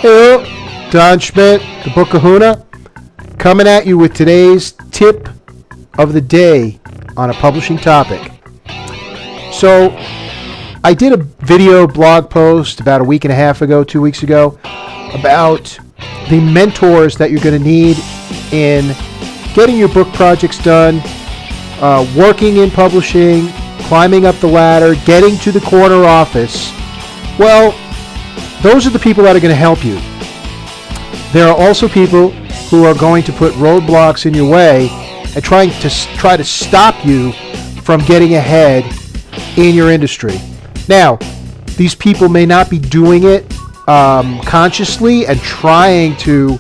Hello, Don Schmidt, the book Kahuna, coming at you with today's tip of the day on a publishing topic. So, I did a video blog post about a week and a half ago, 2 weeks ago, about the mentors that you're going to need in getting your book projects done, working in publishing, climbing up the ladder, getting to the corner office. Well, those are the people that are going to help you. There are also people who are going to put roadblocks in your way and try to stop you from getting ahead in your industry. Now, these people may not be doing it consciously and trying to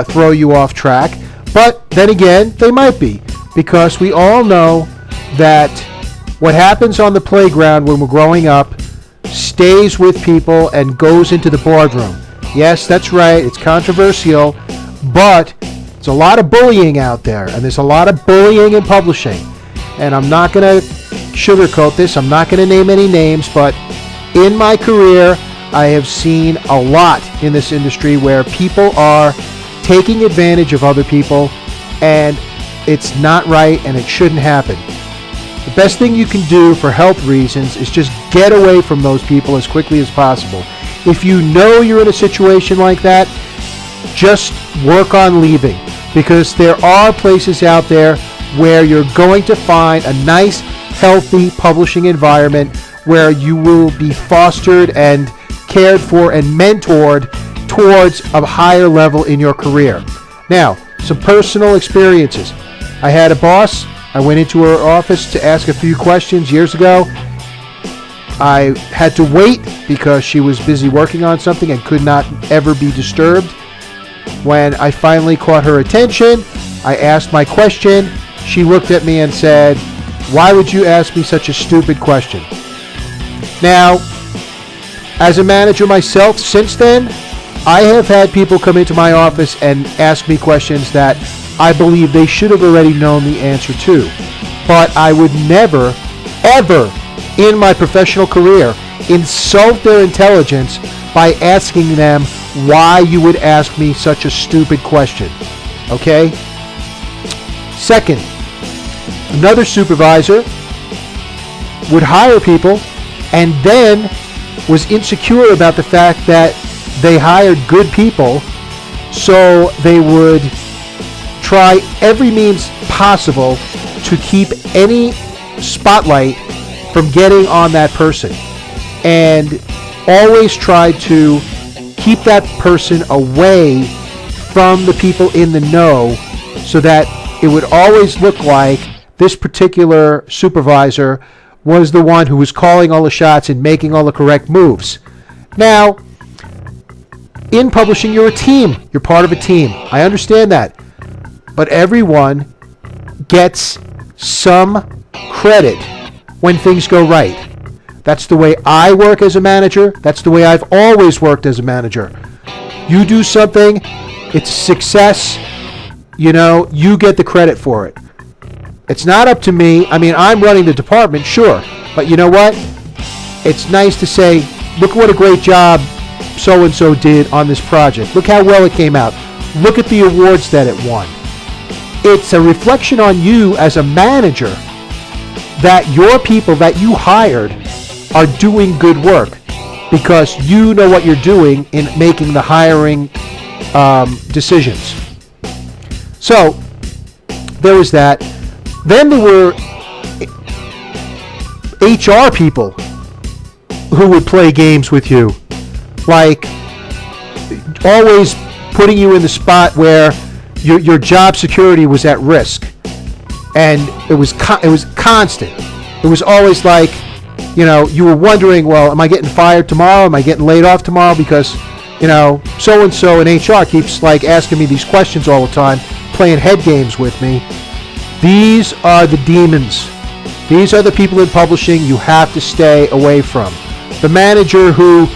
throw you off track, but then again, they might be, because we all know that what happens on the playground when we're growing up stays with people and goes into the boardroom. Yes, that's right, it's controversial, but there's a lot of bullying out there, and there's a lot of bullying in publishing. And I'm not going to sugarcoat this, I'm not going to name any names, but in my career, I have seen a lot in this industry where people are taking advantage of other people, and it's not right and it shouldn't happen. The best thing you can do for health reasons is just get away from those people as quickly as possible. If you know you're in a situation like that, just work on leaving, because there are places out there where you're going to find a nice, healthy publishing environment where you will be fostered and cared for and mentored towards a higher level in your career. Now, some personal experiences. I had a boss. I went into her office to ask a few questions years ago. I had to wait because she was busy working on something and could not ever be disturbed. When I finally caught her attention, I asked my question. She looked at me and said, "Why would you ask me such a stupid question?" Now, as a manager myself, since then, I have had people come into my office and ask me questions that I believe they should have already known the answer to. But I would never, ever in my professional career insult their intelligence by asking them why you would ask me such a stupid question. Okay? Second, another supervisor would hire people and then was insecure about the fact that they hired good people, so they would try every means possible to keep any spotlight from getting on that person, and always try to keep that person away from the people in the know, so that it would always look like this particular supervisor was the one who was calling all the shots and making all the correct moves. Now, in publishing, you're a team. You're part of a team. I understand that. But everyone gets some credit when things go right. That's the way I work as a manager. That's the way I've always worked as a manager. You do something, it's a success, you get the credit for it. It's not up to me. I mean, I'm running the department, sure. But you know what? It's nice to say, look what a great job so-and-so did on this project. Look how well it came out. Look at the awards that it won. It's a reflection on you as a manager that your people that you hired are doing good work, because you know what you're doing in making the hiring decisions. So there was that. Then there were HR people who would play games with you, like always putting you in the spot where your job security was at risk, and it was constant. It was always like, you were wondering, well, am I getting fired tomorrow? Am I getting laid off tomorrow? Because, so and so in HR keeps like asking me these questions all the time, playing head games with me. These are the demons. These are the people in publishing you have to stay away from. The manager who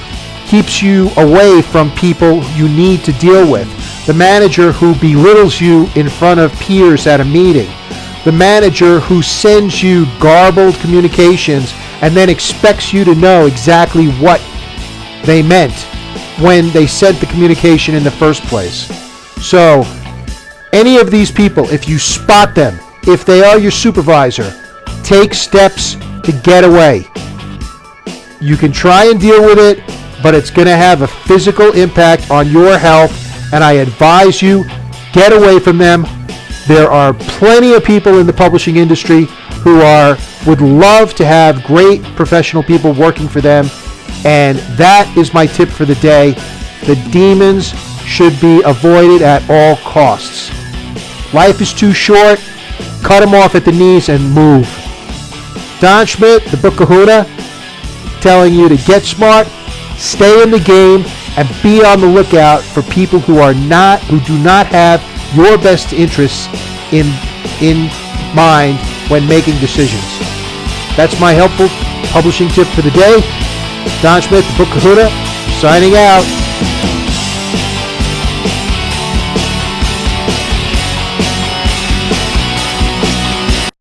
keeps you away from people you need to deal with. the manager who belittles you in front of peers at a meeting, the manager who sends you garbled communications and then expects you to know exactly what they meant when they sent the communication in the first place. So, any of these people, if you spot them, if they are your supervisor, take steps to get away. You can try and deal with it, but it's going to have a physical impact on your health, and I advise you, get away from them. There are plenty of people in the publishing industry who would love to have great professional people working for them, and that is my tip for the day. The demons should be avoided at all costs. Life is too short. Cut them off at the knees and move. Don Schmidt, the book Kahuna, telling you to get smart, stay in the game, and be on the lookout for people who do not have your best interests in mind when making decisions. That's my helpful publishing tip for the day. Don Schmidt, the book Kahuna, signing out.